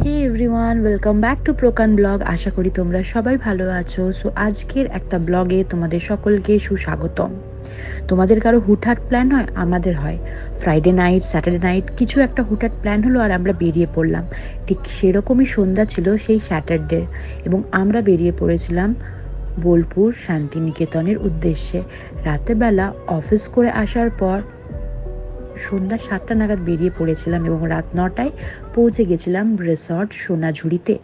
Hey everyone, welcome back to Prakan blog. আশা করি তোমরা সবাই ভালো আছো। সো আজকের একটা ব্লগে তোমাদের সকলকে সুস্বাগতম। তোমাদের কারো হুটহাট প্ল্যান হয়? আমাদের হয়। ফ্রাইডে নাইট, স্যাটারডে নাইট কিছু একটা হুটহাট প্ল্যান হলো আর আমরা বেরিয়ে পড়লাম। ঠিক সেরকমই সন্ধ্যা ছিল সেই স্যাটারডে, এবং আমরা বেরিয়ে পড়েছিলাম বোলপুর শান্তিনিকেতনের উদ্দেশ্যে। রাতেবেলা অফিস করে আসার পর সন্ধ্যা 7টা নাগাদ বেরিয়ে পড়েছিলাম এবং রাত 9টায় পৌঁছে গেছিলাম রিসর্ট সোনাঝুরিতে।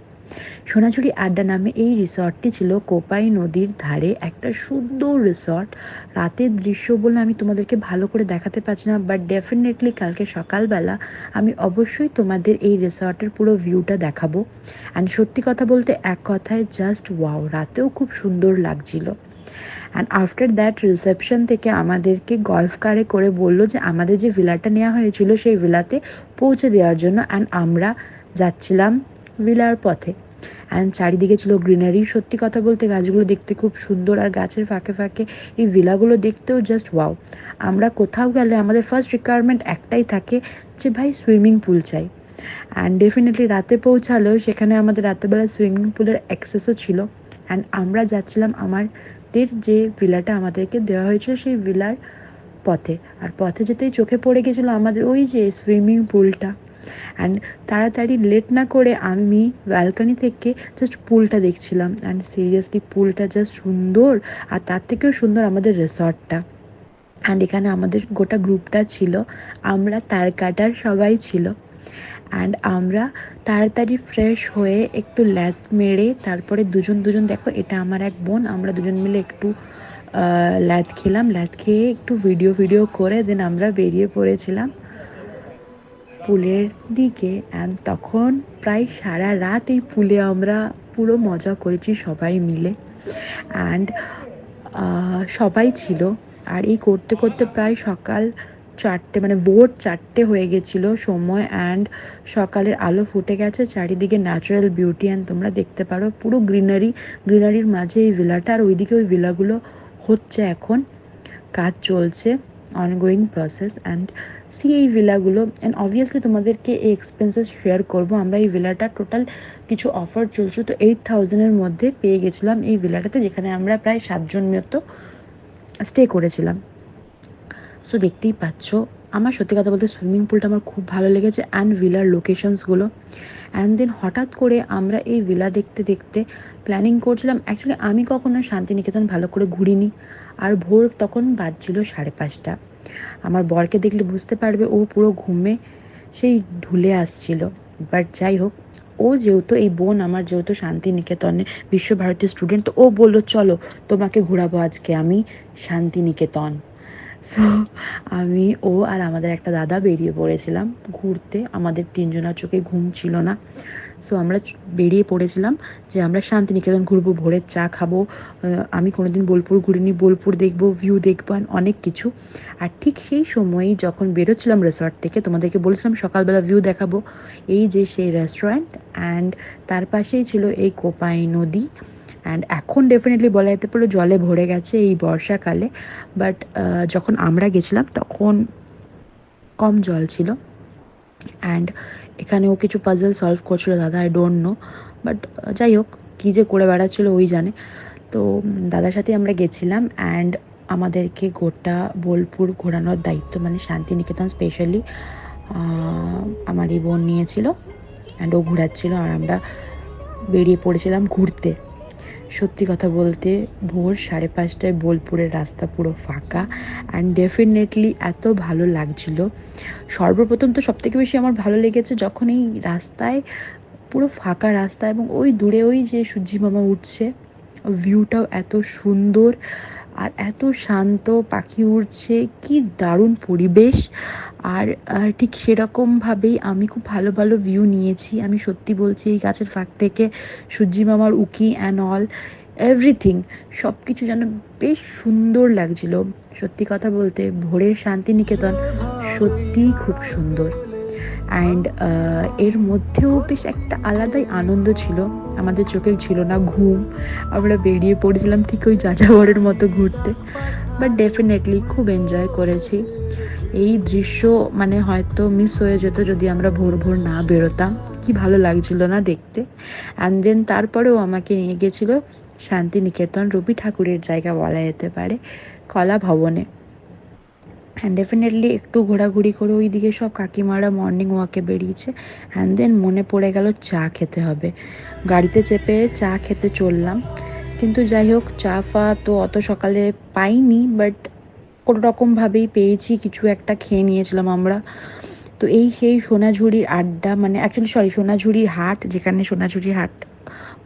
সোনাঝুরি আড্ডা নামে এই রিসর্টটি ছিল কোপাই নদীর ধারে একটা সুন্দর রিসর্ট। রাতের দৃশ্য বলে আমি তোমাদেরকে ভালো করে দেখাতে পারছি না, বাট ডেফিনেটলি কালকে সকালবেলা আমি অবশ্যই তোমাদের এই রিসর্টের পুরো ভিউটা দেখাবো। অ্যান্ড সত্যি কথা বলতে এক কথায় জাস্ট ওয়াও, রাতেও খুব সুন্দর লাগছিল। অ্যান্ড আফটার দ্যাট রিসেপশন থেকে আমাদেরকে গল্ফ কারে করে বললো যে আমাদের যে ভিলাটা নেওয়া হয়েছিল সেই ভিলাতে পৌঁছে দেওয়ার জন্য। অ্যান্ড আমরা যাচ্ছিলাম ভিলার পথে। অ্যান্ড চারিদিকে ছিল গ্রিনারি। সত্যি কথা বলতে গাছগুলো দেখতে খুব সুন্দর, আর গাছের ফাঁকে ফাঁকে এই ভিলাগুলো দেখতেও জাস্ট ওয়াও। আমরা কোথাও গেলে আমাদের ফার্স্ট রিকোয়ারমেন্ট একটাই থাকে যে ভাই সুইমিং পুল চাই। অ্যান্ড ডেফিনেটলি রাতে পৌঁছালেও সেখানে আমাদের রাতেবেলা সুইমিং পুলের অ্যাক্সেসও ছিল। অ্যান্ড আমরা যাচ্ছিলাম আমাদের যে ভিলাটা আমাদেরকে দেওয়া হয়েছিল সেই ভিলার পথে। আর পথে যেতেই চোখে পড়ে গেছিলো আমাদের ওই যে সুইমিং পুলটা। অ্যান্ড তাড়াতাড়ি লেট না করে আমি ব্যালকনি থেকে জাস্ট পুলটা দেখছিলাম। অ্যান্ড সিরিয়াসলি পুলটা জাস্ট সুন্দর, আর তার থেকেও সুন্দর আমাদের রিসর্টটা। অ্যান্ড এখানে আমাদের গোটা গ্রুপটা ছিল, আমরা তার কাটার সবাই ছিল। অ্যান্ড আমরা তাড়াতাড়ি ফ্রেশ হয়ে একটু ল্যাদ মেরে তারপরে দুজন দুজন, দেখো এটা আমার এক বোন, আমরা দুজন মিলে একটু ল্যাদ খেলাম। ল্যাদ খেয়ে একটু ভিডিও করে দেন আমরা বেরিয়ে পড়েছিলাম পুলের দিকে। অ্যান্ড তখন প্রায় সারা রাত এই পুলে আমরা পুরো মজা করেছি সবাই মিলে। অ্যান্ড সবাই ছিল। আর এই করতে করতে প্রায় সকাল 4টে, মানে ভোর 4টে হয়ে গেছিলো সময়। অ্যান্ড সকালের আলো ফুটে গেছে, চারিদিকে ন্যাচারাল বিউটি। অ্যান্ড তোমরা দেখতে পারো পুরো গ্রিনারির মাঝে এই ভিলাটা, আর ওইদিকে ওই ভিলাগুলো হচ্ছে এখন, কাজ চলছে, অনগোয়িং প্রসেস। অ্যান্ড এই ভিলাগুলো, অ্যান্ড অবভিয়াসলি তোমাদেরকে এই এক্সপেন্সেস শেয়ার করবো। আমরা এই ভিলাটা টোটাল কিছু অফার চলছে, তো 8,000-এর মধ্যে পেয়ে গেছিলাম এই ভিলাটাতে, যেখানে আমরা প্রায় 7জন মতো স্টে করেছিলাম। সো দেখতেই পাচ্ছ, আমার সত্যি কথা বলতে সুইমিং পুলটা আমার খুব ভালো লেগেছে, অ্যান্ড ভিলার লোকেশনসগুলো। অ্যান্ড দেন হঠাৎ করে আমরা এই ভিলা দেখতে দেখতে প্ল্যানিং করছিলাম। অ্যাকচুয়ালি আমি কখনো শান্তিনিকেতন ভালো করে ঘুরিনি, আর ভোর তখন বাজছিল 5:30। আমার বরকে দেখলে বুঝতে পারবে ও পুরো ঘুমে সেই ঢুলে আসছিল। বাট যাই হোক, ও যেহেতু, এই বোন আমার যেহেতু শান্তিনিকেতনে বিশ্বভারতী স্টুডেন্ট, তো ও বললো চলো তোমাকে ঘোরাবো আজকে আমি শান্তিনিকেতন। সো আমি, ও আর আমাদের একটা দাদা বেরিয়ে পড়েছিলাম ঘুরতে। আমাদের 3জনের চোখে ঘুম ছিল না। সো আমরা বেরিয়ে পড়েছিলাম যে আমরা শান্তিনিকেতন ঘুরবো, ভোরের চা খাবো। আমি কোনোদিন বোলপুর ঘুরিনি, বোলপুর দেখবো, ভিউ দেখবো, অনেক কিছু। আর ঠিক সেই সময়ই যখন বেরোচ্ছিলাম রিসর্ট থেকে, তোমাদেরকে বলেছিলাম সকালবেলা ভিউ দেখাবো, এই যে সেই রেস্টুরেন্ট, অ্যান্ড তার পাশেই ছিল এই কোপাই নদী। অ্যান্ড এখন ডেফিনেটলি বলা যেতে পারো জলে ভরে গেছে এই বর্ষাকালে, বাট যখন আমরা গেছিলাম তখন কম জল ছিল। অ্যান্ড এখানেও কিছু পাজল সলভ করছিল দাদা, আই ডোন্ট নো, বাট যাই হোক কী যে করে বেড়াচ্ছিলো ওই জানে। তো দাদার সাথে আমরা গেছিলাম। অ্যান্ড আমাদেরকে গোটা বোলপুর ঘোরানোর দায়িত্ব, মানে শান্তিনিকেতন স্পেশালি আমার এই বোন নিয়েছিল। অ্যান্ড ও ঘোরাচ্ছিল আর আমরা বেরিয়ে পড়েছিলাম ঘুরতে। সত্যি কথা বলতে ভোর 5:30টায় বোলপুরের রাস্তা পুরো ফাঁকা, অ্যান্ড ডেফিনেটলি এত ভালো লাগছিল। সর্বপ্রথম তো সবথেকে বেশি আমার ভালো লেগেছে যখন এই রাস্তায়, পুরো ফাঁকা রাস্তা, এবং ওই দূরে ওই যে সূর্যি মামা উঠছে, ভিউটাও এত সুন্দর আর এত শান্ত, পাখি উড়ছে, কি দারুণ পরিবেশ। আর ঠিক সেরকমভাবেই আমি খুব ভালো ভালো ভিউ নিয়েছি, আমি সত্যি বলছি। এই গাছের ফাঁক থেকে সূর্যি মামার উকি অ্যান্ড অল এভরিথিং, সব কিছু যেন বেশ সুন্দর লাগছিল। সত্যি কথা বলতে ভোরের শান্তিনিকেতন সত্যিই খুব সুন্দর। অ্যান্ড এর মধ্যেও বেশ একটা আলাদাই আনন্দ ছিল। আমাদের চোখে ছিল না ঘুম, আমরা বেরিয়ে পড়েছিলাম ঠিক ওই যাযাবরের মতো ঘুরতে, বাট ডেফিনেটলি খুব এনজয় করেছি। এই দৃশ্য মানে হয়তো মিস হয়ে যেত যদি আমরা ভোর ভোর না বেরোতাম। কি ভালো লাগছিল না দেখতে। অ্যান্ড দেন তারপরেও আমাকে নিয়ে গেছিলো শান্তিনিকেতন, রবি ঠাকুরের জায়গা বলা যেতে পারে, কলা ভবনে। অ্যান্ড ডেফিনেটলি একটু ঘোরাঘুরি করে ওইদিকে সব কাকিমারা মর্নিং ওয়াকে বেরিয়েছে। অ্যান্ড দেন মনে পড়ে গেল চা খেতে হবে। গাড়িতে চেপে চা খেতে চললাম, কিন্তু যাই হোক চা ফা তো অত সকালে পাইনি, বাট কোনো রকমভাবেই পেয়েছি, কিছু একটা খেয়ে নিয়েছিলাম আমরা। তো এই সেই সোনাঝুরির আড্ডা, মানে অ্যাকচুয়ালি সরি সোনাঝুরির হাট, যেখানে সোনাঝুরির হাট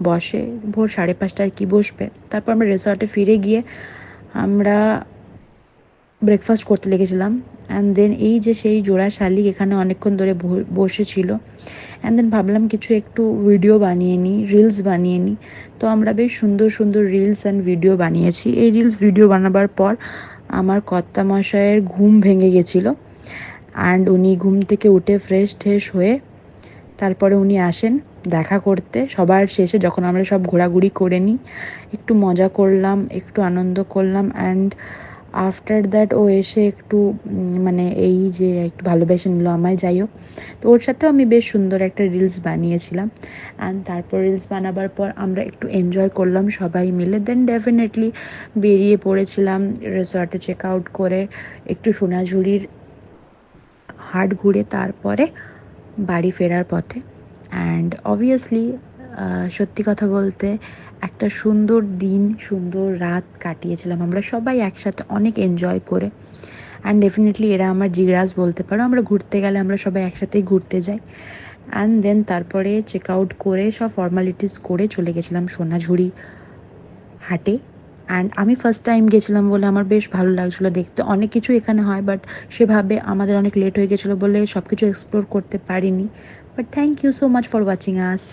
বসে ভোর 5:30 কি বসবে। তারপর আমরা রিসর্টে ফিরে গিয়ে আমরা ব্রেকফাস্ট করতে লেগেছিলাম। অ্যান্ড দেন এই যে সেই জোড়া শালিক এখানে অনেকক্ষণ ধরে বসেছিল। অ্যান্ড দেন ভাবলাম কিছু একটু ভিডিও বানিয়ে নিই, রিলস বানিয়ে নিই। তো আমরা বেশ সুন্দর সুন্দর রিলস অ্যান্ড ভিডিও বানিয়েছি। এই রিলস ভিডিও বানাবার পর আমার কর্তামশায়ের ঘুম ভেঙে গেছিলো। অ্যান্ড উনি ঘুম থেকে উঠে ফ্রেশ ট্রেশ হয়ে তারপরে উনি আসেন দেখা করতে সবার শেষে, যখন আমরা সব ঘোরাঘুরি করে নিই, একটু মজা করলাম, একটু আনন্দ করলাম। অ্যান্ড আফটার দ্যাট ও এসে একটু মানে এই যে একটু ভালোবেসে নিল আমায়, যাই হোক। তো ওর সাথেও আমি বেশ সুন্দর একটা রিলস বানিয়েছিলাম। অ্যান্ড তারপর রিলস বানাবার পর আমরা একটু এনজয় করলাম সবাই মিলে। দেন ডেফিনেটলি বেরিয়ে পড়েছিলাম রিসর্টে চেক আউট করে, একটু সোনাঝুরির হাট ঘুরে তারপরে বাড়ি ফেরার পথে। অ্যান্ড অবভিয়াসলি সত্যি কথা বলতে একটা সুন্দর দিন, সুন্দর রাত কাটিয়েছিলাম আমরা সবাই একসাথে, অনেক এনজয় করে। অ্যান্ড ডেফিনেটলি এরা আমার জিগরাজ বলতে পারো, আমরা ঘুরতে গেলে আমরা সবাই একসাথেই ঘুরতে যাই। অ্যান্ড দেন তারপরে চেক আউট করে সব ফর্মালিটিস করে চলে গেছিলাম সোনাঝুরি হাটে। অ্যান্ড আমি ফার্স্ট টাইম গেছিলাম বলে আমার বেশ ভালো লাগছিলো দেখতে, অনেক কিছু এখানে হয়, বাট সেভাবে আমাদের অনেক লেট হয়ে গেছিলো বলে সব কিছু এক্সপ্লোর করতে পারিনি। But thank you so much for watching us.